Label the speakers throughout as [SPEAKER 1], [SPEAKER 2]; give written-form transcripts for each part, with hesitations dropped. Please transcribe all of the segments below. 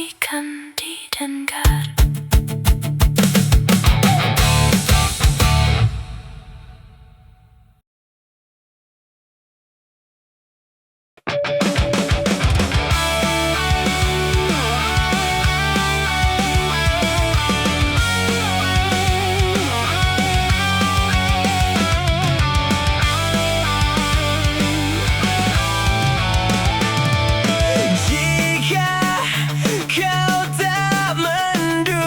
[SPEAKER 1] mengerikan didengar.
[SPEAKER 2] Jika kau tak mendukung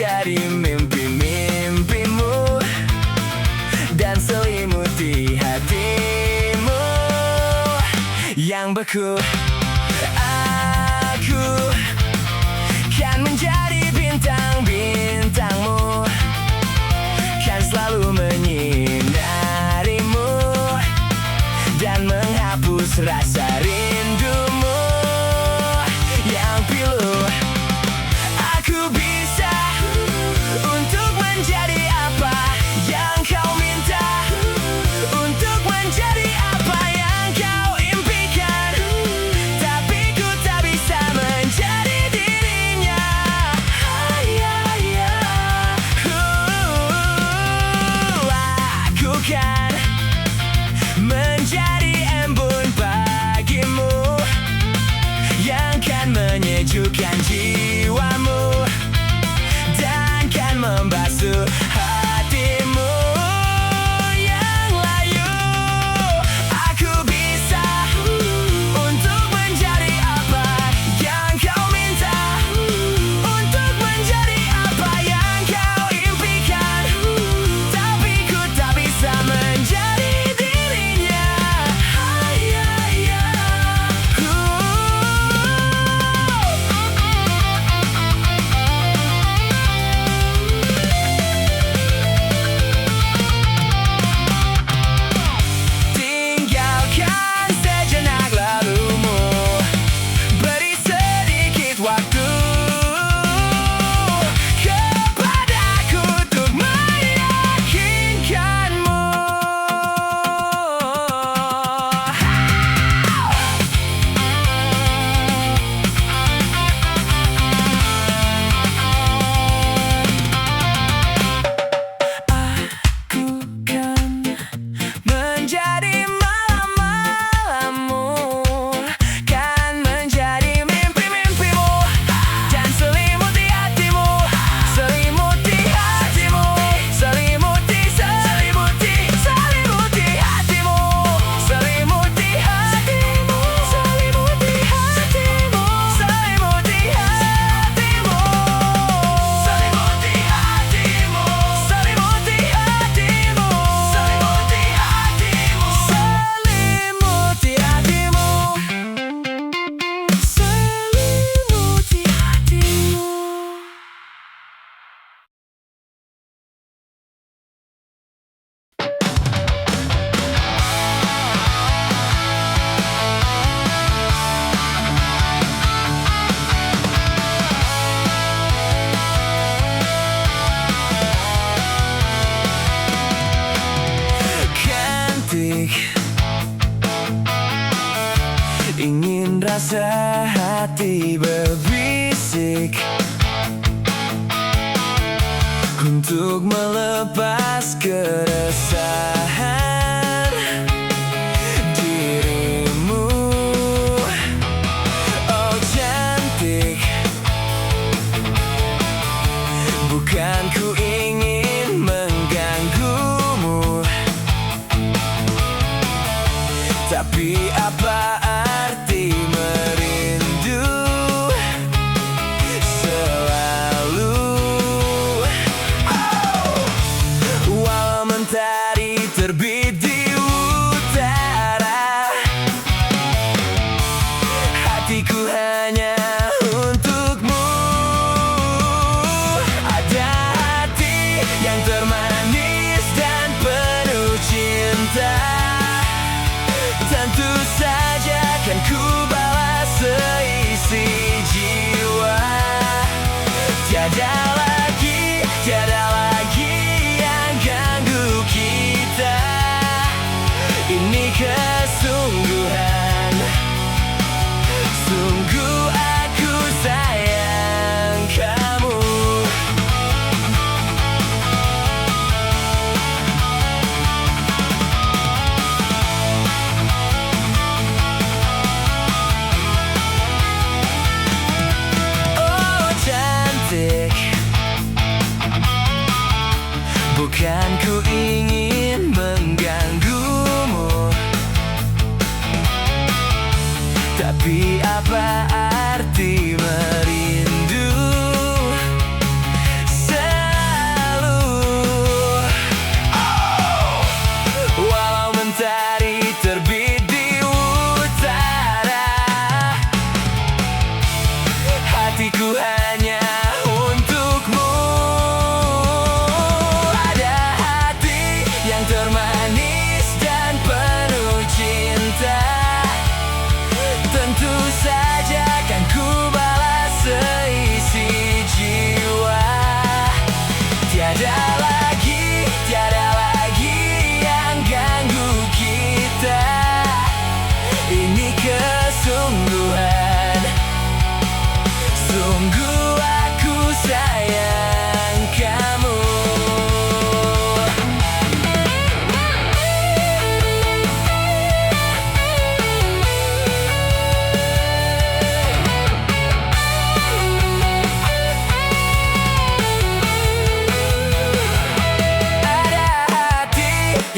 [SPEAKER 2] menjadi mimpi-mimpimu dan selimuti hatimu yang beku. Aku kan menjadi bintang-bintangmu, kan selalu menyinarimu dan menghapus rasa rindumu yang pilu. Aku bisa untuk menjadi apa yang kau minta, untuk menjadi apa yang kau impikan, tapi ku tak bisa menjadi dirinya. Aku kan menjadi embun bagimu yang kan menyejukkan jiwamu dan kan membasuh hatimu yang layu. Aku bisa untuk menjadi apa yang kau minta, untuk menjadi apa yang kau impikan, tapi ku tak bisa menjadi dirinya. Tinggalkan sejenak lalumu, beri sedikit waktu kepadaku untuk meyakinkanmu. Aku kan menjadi malam-malammu, kan menjadi mimpi-mimpimu dan selimuti hatimu, selimuti hatimu, selimuti hatimu, selimuti hatimu, selimuti hatimu, selimuti hatimu, selimuti hatimu, selimuti hatimu, selimuti hatimu, selimuti hatimu, selimuti hatimu. Cantik, ingin rasa hati berbisik untuk melepas keresahan dirimu. Oh cantik, bukan ku ingin mengganggumu, tapi apa arti merindu selalu? Walau mentari terbit di utara, hatiku hanya untukmu. Ada hati yang termanis dan penuh cinta, tentu saja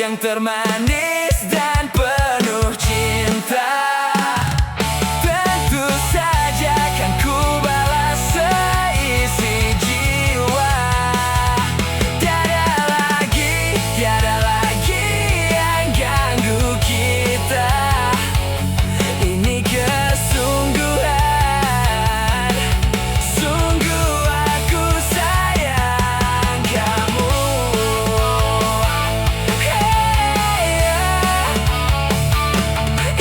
[SPEAKER 2] yang termanis dan penuh cinta. Tentu saja kan ku balas seisi jiwa. Tiada lagi yang ganggu kita. Ini kesungguhan, sungguh aku sayang kamu.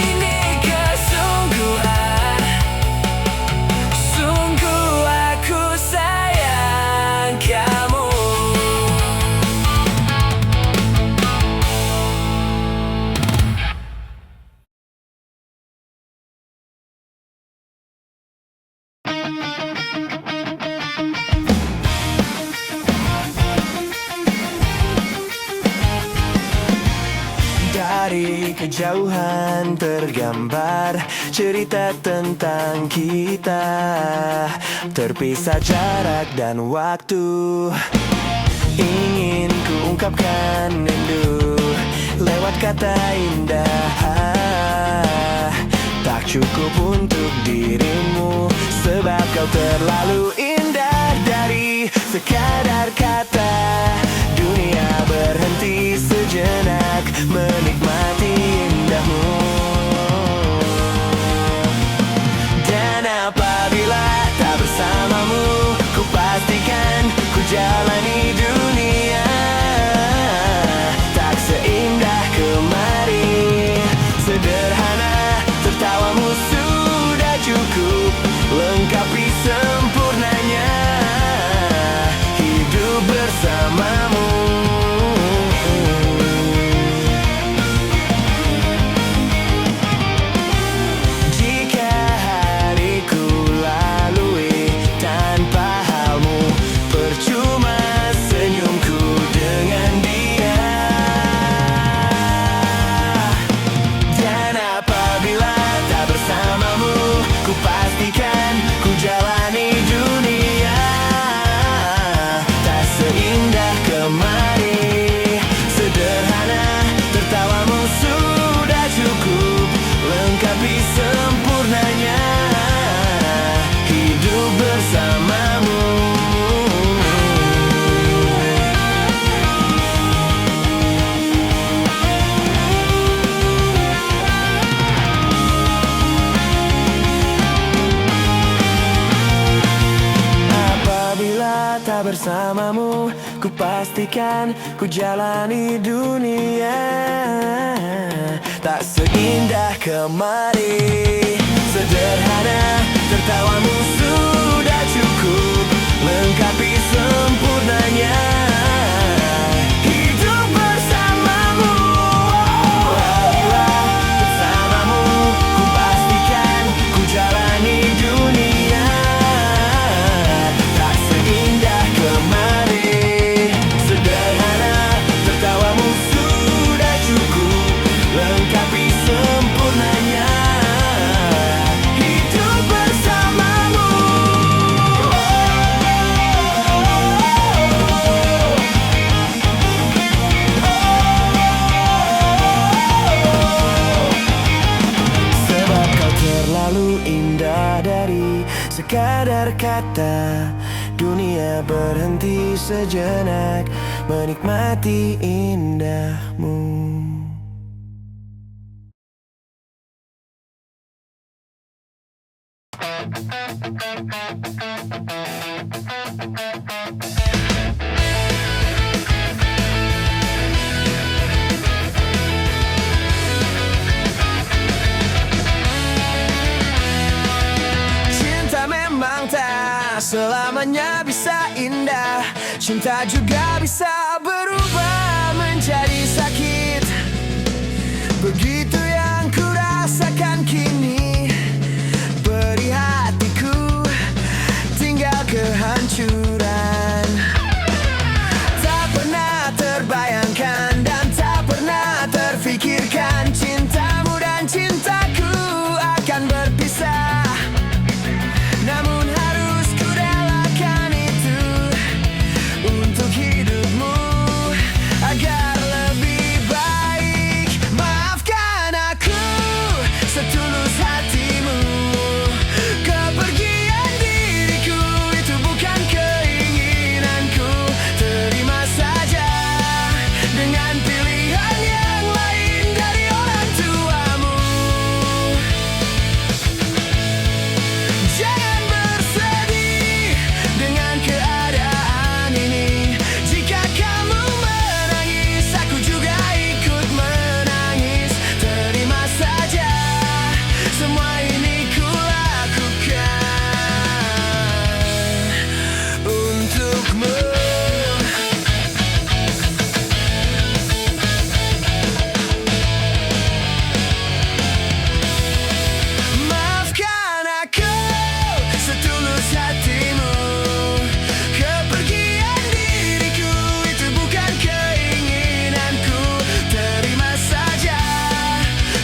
[SPEAKER 2] Ini kesungguhan, sungguh aku sayang kamu.
[SPEAKER 3] Dari kejauhan tergambar cerita tentang kita, terpisah jarak dan waktu. Ingin ku ungkapkan rindu lewat kata indah. Tak cukup untuk dirimu, sebab kau terlalu indah. Dari sekadar kata, dunia berhenti sejenak menikmati indahmu. Dan apabila tak bersamamu, ku pastikan ku jalani dunia tak seindah kemarin. Sederhana, tertawamu sudah cukup lengkapi sempurnanya hidup bersamamu. Jika hariku lalui tanpa halmu, percuma senyumku dengan dia. Dan apabila tak bersamamu, ku pastikan ku jalani dunia tak seindah kemarin. Sederhana, tertawamu sudah cukup lengkapi sempurnanya hidup bersamamu. Apabila tak bersamamu, ku pastikan ku jalani dunia tak seindah kemarin. Sederhana, tertawamu sudah cukup lengkapi sempurnanya hidup bersamamu. Apabila bersamamu, ku pastikan ku jalani dunia tak seindah kemarin. Sederhana, tertawamu sudah cukup lengkapi sempurnanya hidup bersamamu. Sebab kau terlalu indah. Dari sekadar kata, dunia berhenti sejenak menikmati indahmu.
[SPEAKER 2] Cinta memang tak selamanya bisa indah. Cinta juga bisa berubah menjadi sakit. Begitu yang ku rasakan kini. Beri hatiku tinggal kehancuran. Tak pernah terbayangkan dan tak pernah terfikirkan cintamu dan cintaku akan berpisah. Namun harus ku relakan itu untuk hidupmu. dengan pilihan yang lain dari orang tuamu. Jangan bersedih dengan keadaan ini. Jika kamu menangis, aku juga ikut menangis. Terima saja, semua ini ku lakukan untukmu. Maafkan aku setulus hatimu. Kepergian diriku itu bukan keinginanku. Terima saja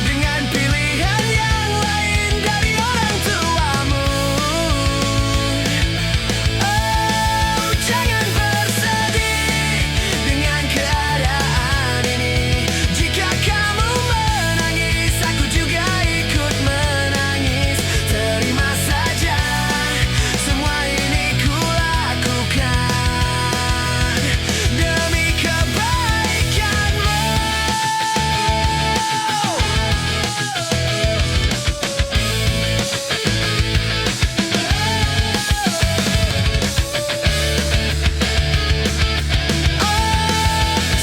[SPEAKER 2] dengan pilihan yang lain dari orang tuamu. Oh, jangan bersedih dengan keadaan ini. Jika kamu menangis, aku juga ikut menangis. Terima saja, semua ini ku lakukan demi kebaikanmu.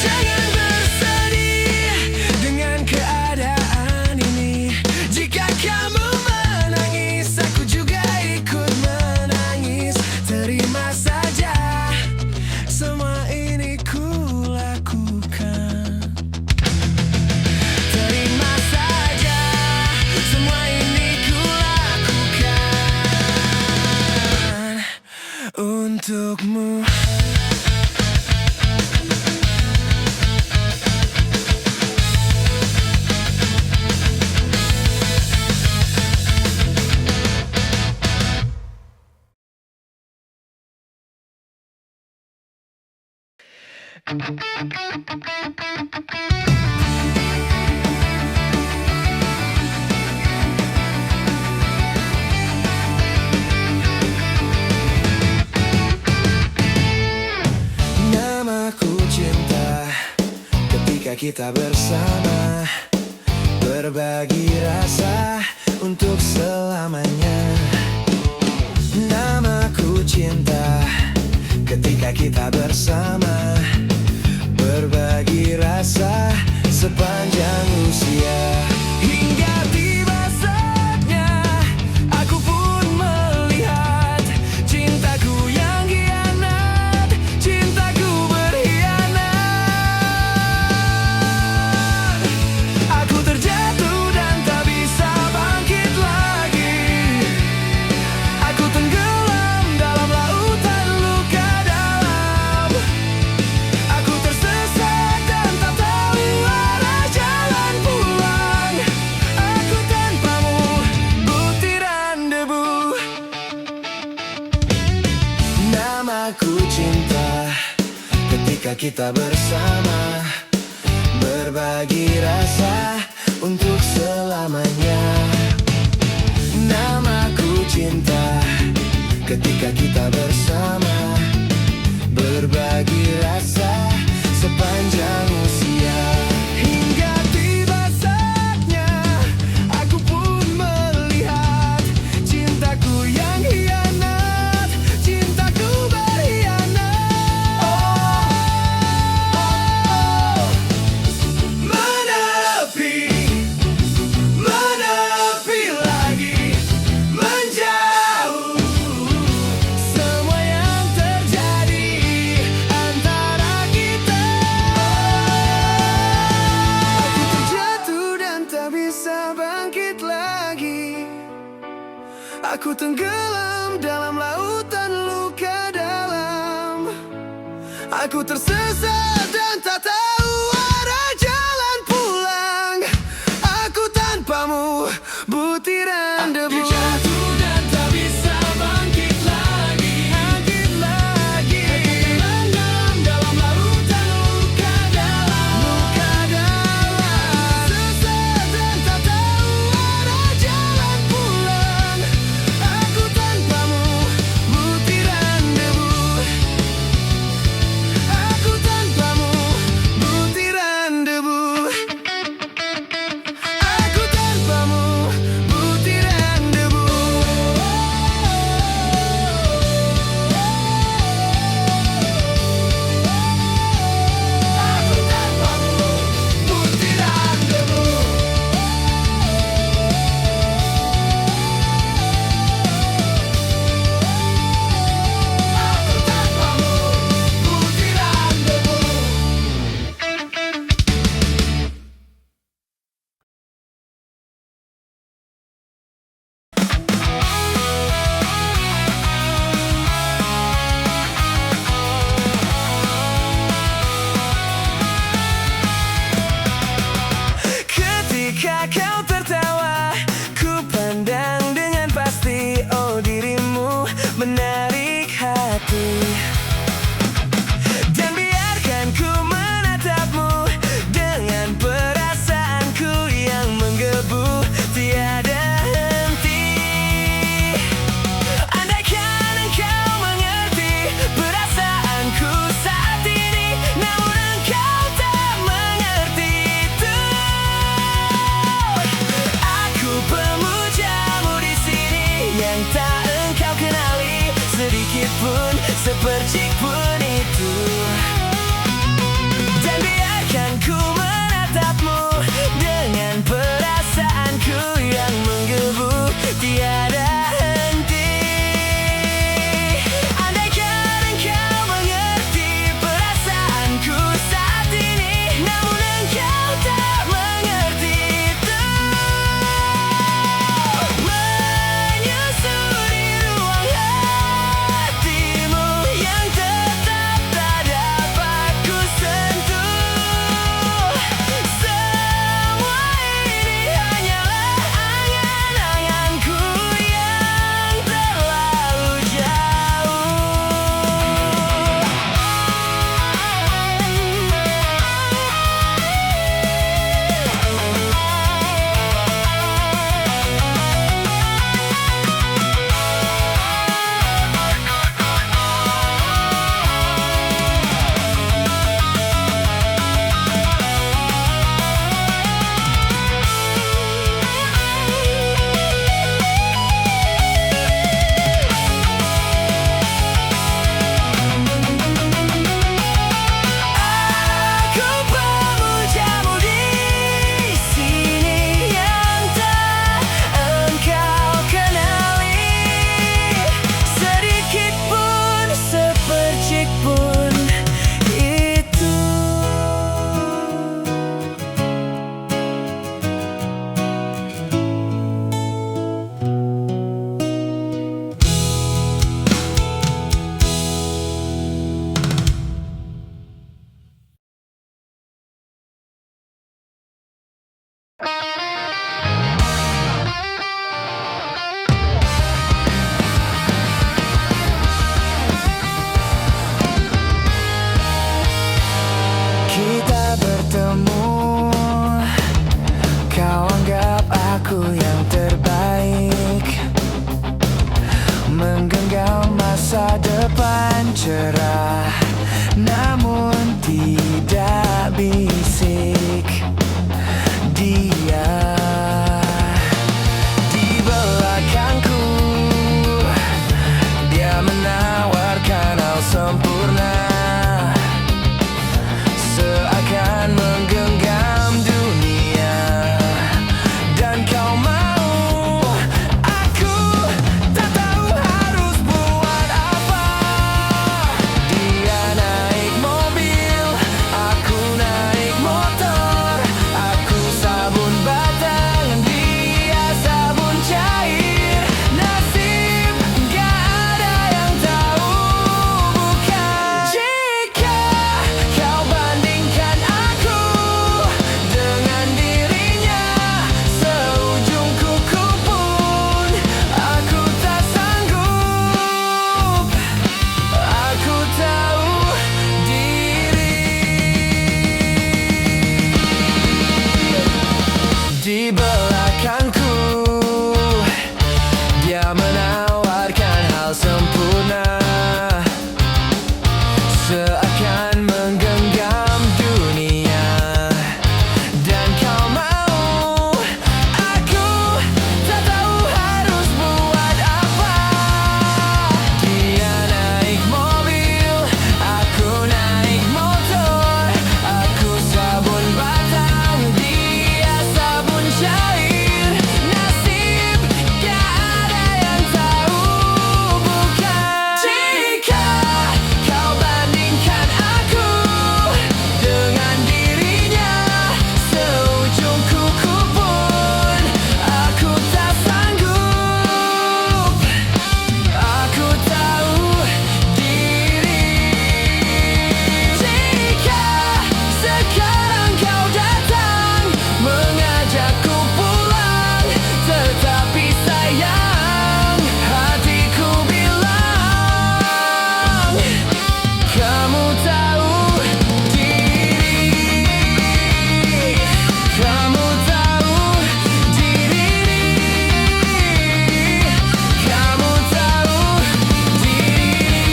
[SPEAKER 2] Jangan bersedih dengan keadaan ini. Jika kamu menangis, aku juga ikut menangis. Terima saja, semua ini ku lakukan. Terima saja, semua ini ku lakukan untukmu. Namaku cinta, ketika kita bersama, berbagi rasa untuk selamanya. Namaku cinta, ketika kita bersama, berbagi rasa sepanjang usia. Hingga tiba saatnya, aku pun melihat cintaku yang hianat, cintaku berkhianat. Aku terjatuh dan tak bisa bangkit lagi. Aku tenggelam dalam lautan luka dalam. Aku tersesat dan tak tahu arah jalan pulang. Aku tanpamu butiran debu. Namaku cinta, ketika kita bersama, berbagi rasa untuk selamanya. Namaku cinta, ketika kita bersama, berbagi rasa sepanjang usia. Hingga tiba saatnya, aku pun melihat cintaku yang hianat, cintaku berkhianat. Menepi, menepi lagi, menjauh. Semua yang terjadi antara kita. Aku terjatuh dan tak bisa bangkit lagi. Aku tenggelam dalam lautan luka dalam. Aku tersesat dan tak tahu arah jalan pulang. Aku tanpamu butiran debu. Jatuh dan tak bisa bangkit lagi. Bangkit lagi. Tenggelam dalam lautan luka dalam. Luka dalam. Tersesat dan tak tahu arah jalan pulang. Aku tanpamu butiran debu. Aku tanpamu
[SPEAKER 3] sedikit pun, sepercik pun itu. Dan biarkan ku menatapmu dengan perasaanku yang menggebu tiada henti. Andaikan engkau mengerti perasaanku saat ini, namun engkau tak mengerti itu. Menyusuri ruang hatimu yang tetap tak dapat ku sentuh. Semua ini hanyalah angan-anganku yang terlalu jauh. Aku pemujamu di sini yang tak engkau kenali. Sedikit pun, sepercik pun itu. Kita bertemu, kau anggap aku yang terbaik, menggenggam masa depan cerah, namun tidak bisik. Dia di belakangku, dia menawarkan hal sempurna, seakan menggenggam dunia. Dan kau mau, aku tak tahu harus buat apa. Dia naik mobil, aku naik motor, aku sabun batang, dia sabun cair. Nasib gak ada yang tahu, bukan? Jika kau bandingkan aku dengan dirinya, seujung kuku pun aku tak sanggup. Aku tahu diri. Di belakangku, dia menawarkan hal sempurna, seakan menggenggam dunia. Dan kau mau, aku tak tahu harus buat apa. Dia naik mobil, aku naik motor, aku sabun batang, dia sabun cair. Nasib gak ada yang tahu, bukan? Jika kau bandingkan aku dengan dirinya, seujung kuku pun aku tak sanggup. Aku tahu diri. Jika sekarang kau datang mengajakku pulang, tetapi sayang, hatiku bilang kamu tahu diri. Kamu tahu diri. Kamu tahu diri.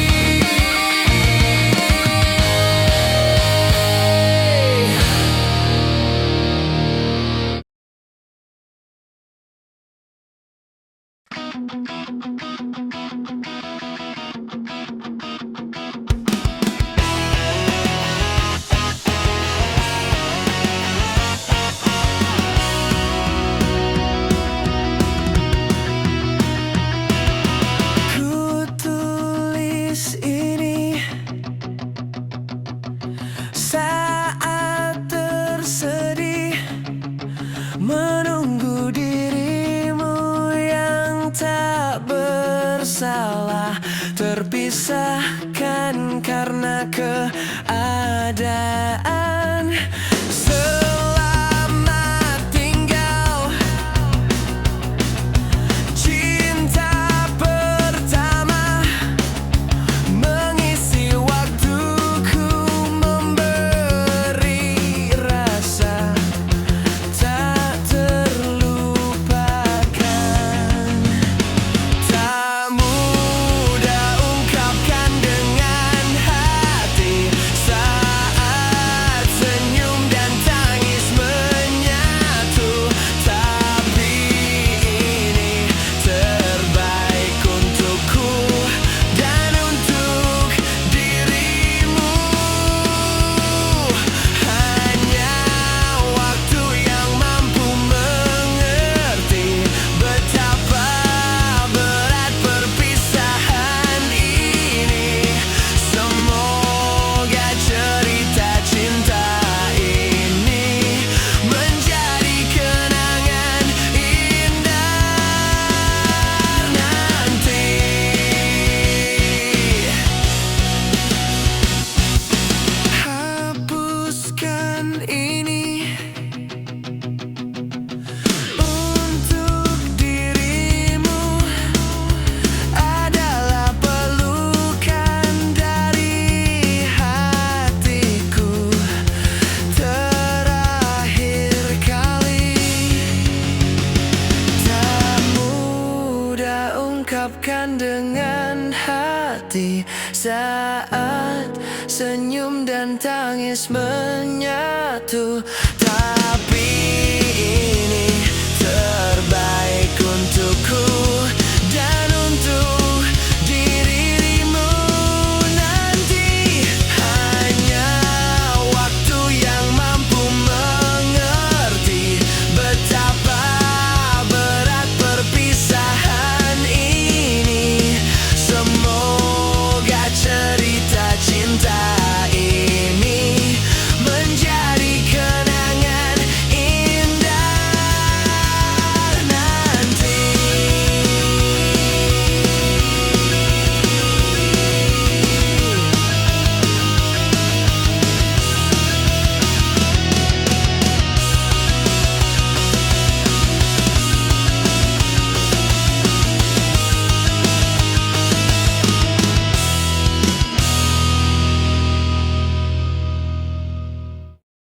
[SPEAKER 3] hati saat senyum dan tangis